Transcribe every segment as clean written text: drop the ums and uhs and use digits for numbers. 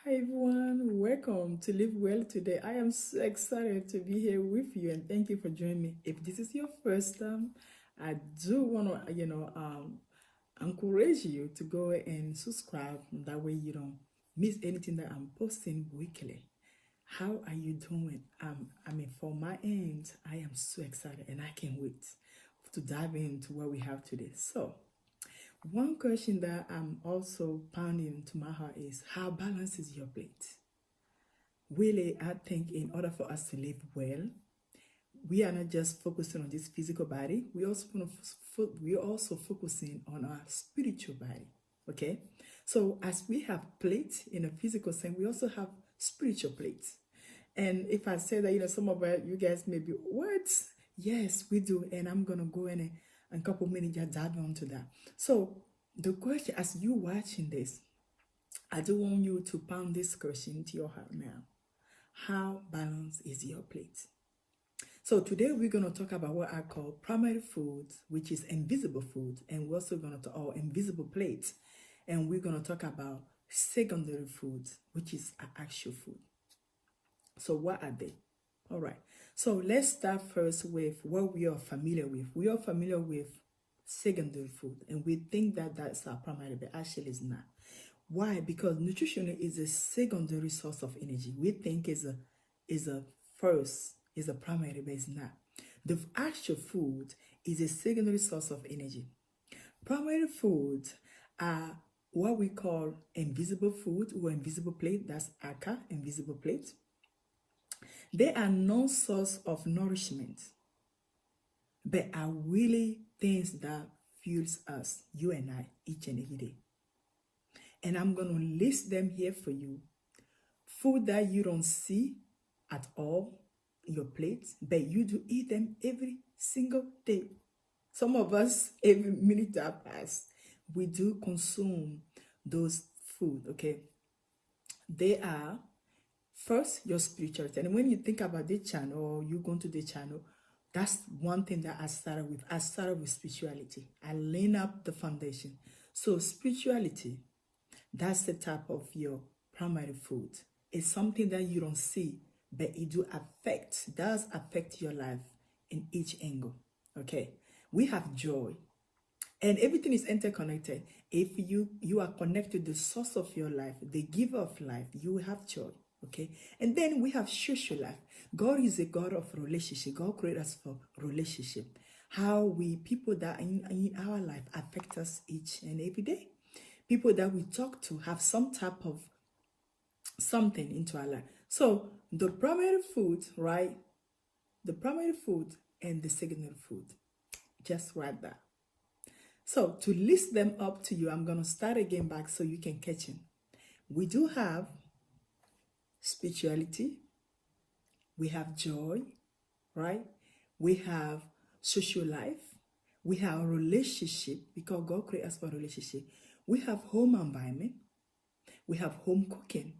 Hi everyone, welcome to Live Well today. I am so excited to be here with you and thank you for joining me. If this is your first time, I do want to, encourage you to go and subscribe. That way you don't miss anything that I'm posting weekly. How are you doing? For my end, I am so excited and I can't wait to dive into what we have today. So, one question that I'm also pounding into my heart is how balanced is your plate? Really, I think in order for us to live well, we are not just focusing on this physical body. We also focusing on our spiritual body. Okay, so as we have plates in a physical sense, we also have spiritual plates. And if I say that, some of you guys may be, what? Yes, we do. And I'm gonna go in a couple minutes just dive onto that. So the question, as you watching this, I do want you to pound this question into your heart now. How balanced is your plate? So today we're going to talk about what I call primary foods, which is invisible food, and we're also going to talk about invisible plates, and we're going to talk about secondary foods, which is actual food. So what are they? All right. So let's start first with what we are familiar with. We are familiar with secondary food, and we think that that's our primary, but actually it's not. Why? Because nutrition is a secondary source of energy. We think is a primary, but it's not. The actual food is a secondary source of energy. Primary foods are what we call invisible food or invisible plate. That's AKA, invisible plate. They are no source of nourishment, but are really things that fuels us, you and I, each and every day. And I'm going to list them here for you. Food that you don't see at all in your plate, but you do eat them every single day. Some of us, every minute that passes, we do consume those food, okay? They are, first, your spirituality. And when you think about the channel or you go to the channel, that's one thing that I started with. I started with spirituality. I laid up the foundation. So spirituality, that's the type of your primary food. It's something that you don't see, but it does affect your life in each angle. Okay, we have joy, and everything is interconnected. If you are connected to the source of your life, the giver of life, you will have joy. Okay, and then we have social life. God is a God of relationship. God created us for relationship. How we people that in our life affect us each and every day. People that we talk to have some type of something into our life. So the primary food, right? The primary food and the secondary food. Just write that. So to list them up to you, I'm going to start again back so you can catch them. We do have spirituality. We have joy, right? We have social life. We have relationship because God created us for relationship. We have home environment. We have home cooking.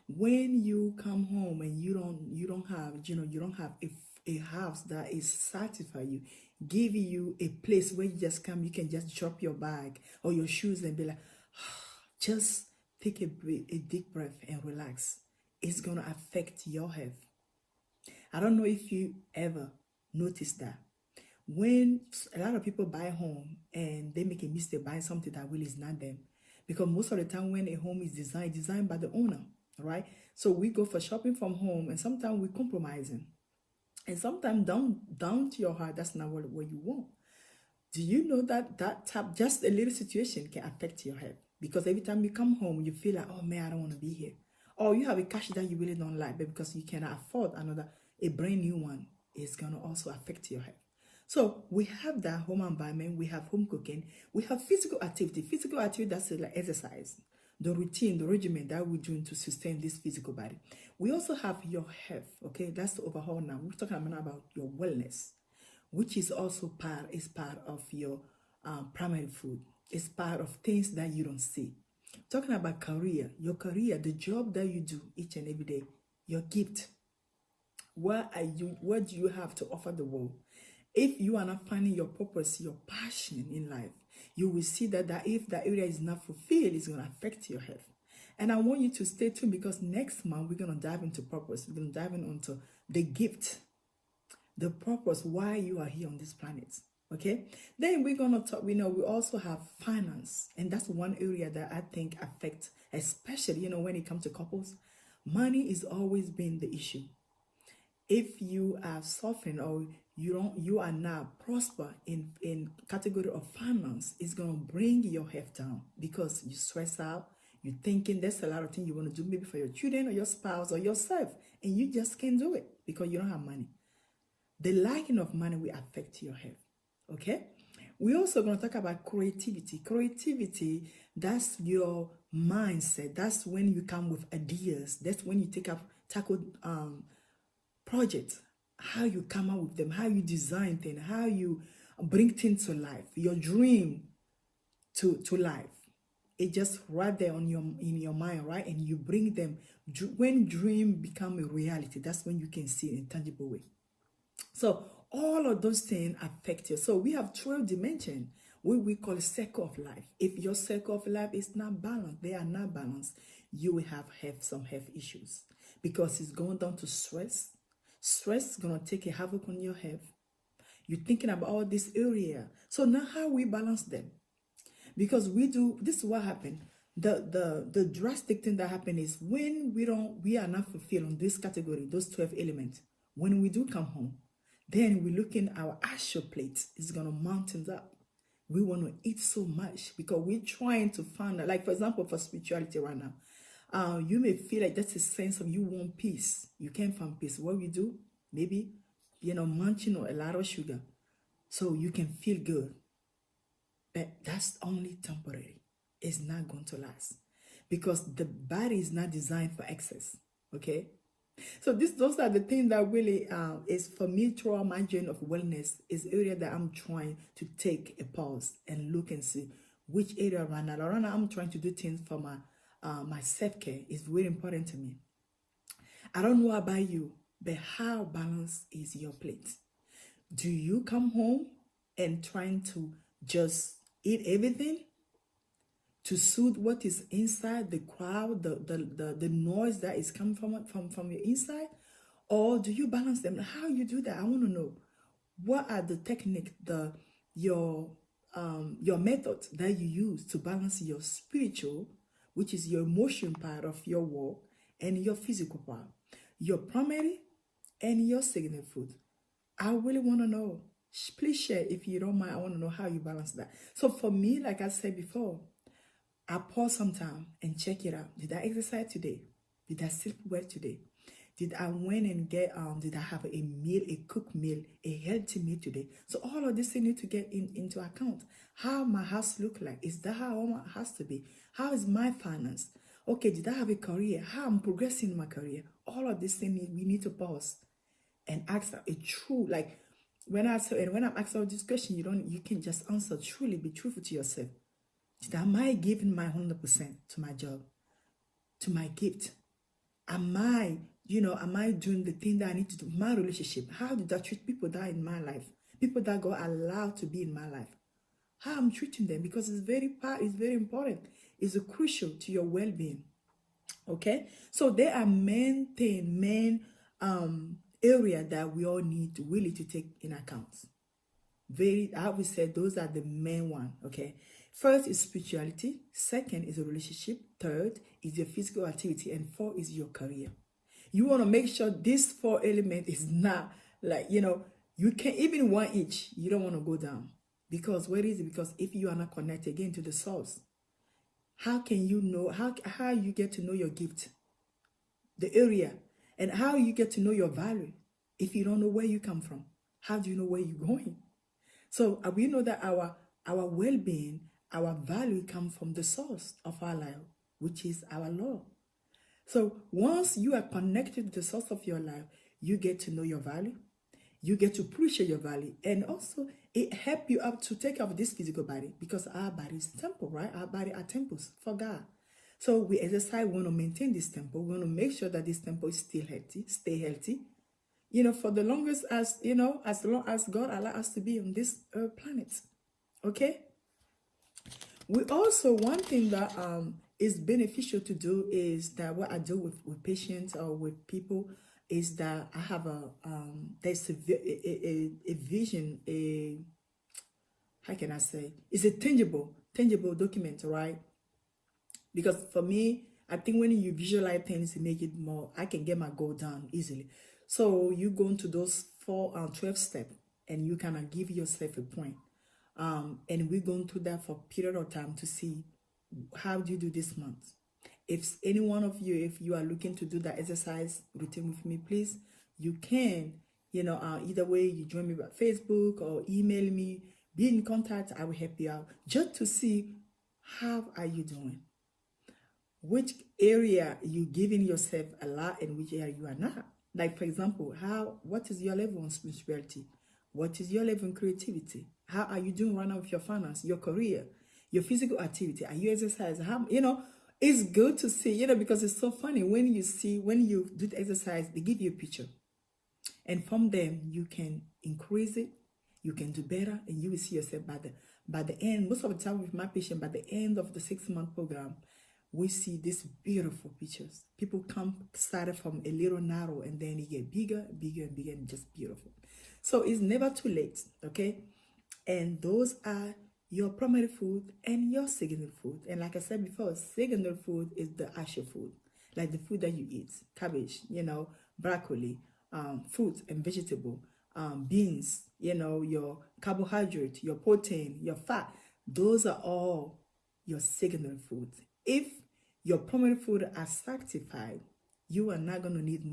When you come home and you don't have a house that is satisfy you, give you a place where you just come, you can just drop your bag or your shoes and be like, just take a deep breath and relax. It's gonna affect your health. I don't know if you ever noticed that. When a lot of people buy a home and they make a mistake buying something that really is not them, because most of the time when a home is designed by the owner, right? So we go for shopping from home, and sometimes we compromising, and sometimes down to your heart, that's not what you want. Do you know that type, just a little situation can affect your health? Because every time you come home, you feel like, oh man, I don't want to be here. Or you have a cash that you really don't like, but because you cannot afford a brand new one, it's gonna also affect your health. So we have that home environment, we have home cooking, we have physical activity. Physical activity, that's like exercise, the routine, the regimen that we're doing to sustain this physical body. We also have your health, okay? That's the overall now. We're talking about your wellness, which is also part of your primary food. It's part of things that you don't see. Talking about your career, the job that you do each and every day, your gift. What do you have to offer the world? If you are not finding your purpose, your passion in life, you will see that if that area is not fulfilled, it's going to affect your health. And I want you to stay tuned because next month we're going to dive into purpose. We're going to dive into the gift, the purpose, why you are here on this planet. Okay, then we're gonna talk. We also have finance, and that's one area that I think affects, especially when it comes to couples. Money is always been the issue. If you are suffering or you are not prosper in category of finance, it's gonna bring your health down because you stress out. You're thinking there's a lot of things you want to do, maybe for your children or your spouse or yourself, and you just can't do it because you don't have money. The lacking of money will affect your health. Okay, we're also going to talk about creativity. Creativity, that's your mindset. That's when you come with ideas. That's when you tackle projects, how you come up with them, how you design things, how you bring things to life, your dream to life. It just right there in your mind, right? And you bring them. When dream become a reality, that's when you can see it in a tangible way. So all of those things affect you. So we have 12 dimensions, what we call a circle of life. If your circle of life is not balanced, they are not balanced, you will have some health issues because it's going down to stress. Stress is going to take a havoc on your health. You're thinking about all this area. So now how we balance them? Because this is what happened. The drastic thing that happened is when we are not fulfilled on this category, those 12 elements, when we do come home, then we look in our actual plate, it's going to mountains up. We want to eat so much because we're trying to find, like for example, for spirituality right now, you may feel like that's a sense of you want peace. You can't find peace. What we do, maybe, munching on a lot of sugar so you can feel good. But that's only temporary. It's not going to last because the body is not designed for excess. Okay. So those are the things that really is for me throughout my journey of wellness is area that I'm trying to take a pause and look and see which area right now. Right now I'm trying to do things for my self-care. It's very important to me. I don't know about you, but how balanced is your plate? Do you come home and trying to just eat everything to soothe what is inside the crowd, the noise that is coming from your inside? Or do you balance them? How you do that? I want to know. What are the technique, your methods that you use to balance your spiritual, which is your emotion part of your work, and your physical part, your primary and your secondary food? I really want to know. Please share if you don't mind. I want to know how you balance that. So for me, like I said before, I pause some time and check it out. Did I exercise today? Did I sleep well today? Did I went and did I have a meal, a cooked meal, a healthy meal today? So all of this things need to get into account. How my house look like? Is that how my house to be? How is my finance? Okay, did I have a career? How I'm progressing in my career? All of these things we need to pause and ask a true, like when I'm asking this question, you can just answer truly, be truthful to yourself. Am I giving my 100% to my job, to my gift? Am I doing the thing that I need to do? My relationship, how did I treat people that are in my life? People that God allowed to be in my life. How I'm treating them, because it's very important. It's crucial to your well-being. Okay? So there are main area that we all need really to take in account. I would say those are the main one. Okay? First is spirituality. Second is a relationship. Third is your physical activity. And fourth is your career. You want to make sure this 4 element is not like, you can even one each. You don't want to go down. Because where is it? Because if you are not connected again to the source, how can you know, how you get to know your gift, the area, and how you get to know your value if you don't know where you come from? How do you know where you're going? So we know that our well-being, our value comes from the source of our life, which is our Lord. So once you are connected to the source of your life, you get to know your value. You get to appreciate your value. And also, it helps you up to take off this physical body, because our body is temple, right? Our body are temples for God. So we exercise, we want to maintain this temple. We want to make sure that this temple is still healthy, stay healthy. For the longest as long as God allows us to be on this planet. Okay? We also, one thing that is beneficial to do is that what I do with patients or with people is that I have there's a vision, how can I say, it's a tangible document, right? Because for me, I think when you visualize things, it make it more, I can get my goal done easily. So you go into those 12 steps and you kind of give yourself a point. And we're going through that for a period of time to see how do you do this month. If any one of you, if you are looking to do that exercise routine with me, please, you can, either way, you join me by Facebook or email me, be in contact, I will help you out just to see how are you doing. Which area you giving yourself a lot and which area you are not. Like, for example, what is your level on spirituality? What is your level in creativity? How are you doing right now with your finance, your career, your physical activity? Are you exercising? It's good to see, because it's so funny when you do the exercise, they give you a picture. And from them, you can increase it, you can do better, and you will see yourself by the end. Most of the time with my patient, by the end of the 6-month program, we see these beautiful pictures. People started from a little narrow and then you get bigger, bigger, and bigger, and just beautiful. So it's never too late, okay? And those are your primary food and your secondary food. And like I said before, secondary food is the actual food, like the food that you eat, cabbage, broccoli, fruit and vegetable, beans, your carbohydrate, your protein, your fat. Those are all your secondary foods. If your primary food are sanctified, you are not going to need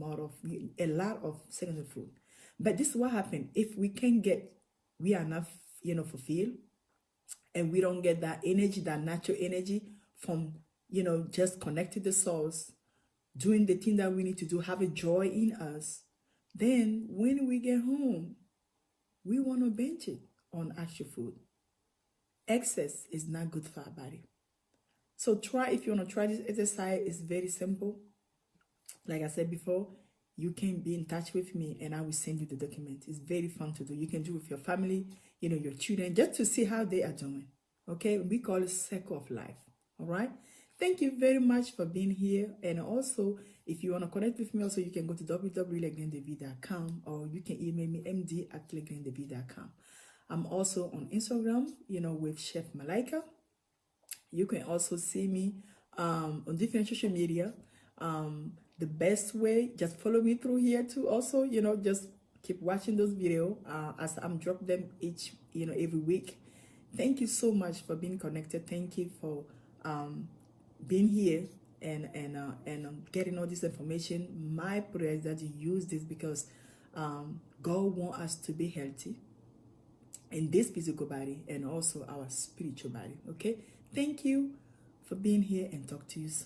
a lot of secondary food. But this is what happens if we are not, fulfilled, and we don't get that energy, that natural energy from, just connecting the source, doing the thing that we need to do, have a joy in us. Then when we get home, we want to binge it on actual food. Excess is not good for our body. So if you want to try this exercise, it's very simple. Like I said before, you can be in touch with me and I will send you the document. It's very fun to do. You can do it with your family, your children, just to see how they are doing. Okay, we call it circle of life. All right. Thank you very much for being here. And also, if you want to connect with me, also you can go to www.legrandev.com or you can email me md@legrandev.com. I'm also on Instagram, with Chef Malaika. You can also see me on different social media. The best way, just follow me through here too. Also, just keep watching those videos as I'm dropping them every week. Thank you so much for being connected. Thank you for being here and getting all this information. My prayer is that you use this because God wants us to be healthy in this physical body and also our spiritual body. Okay, thank you for being here and talk to you soon.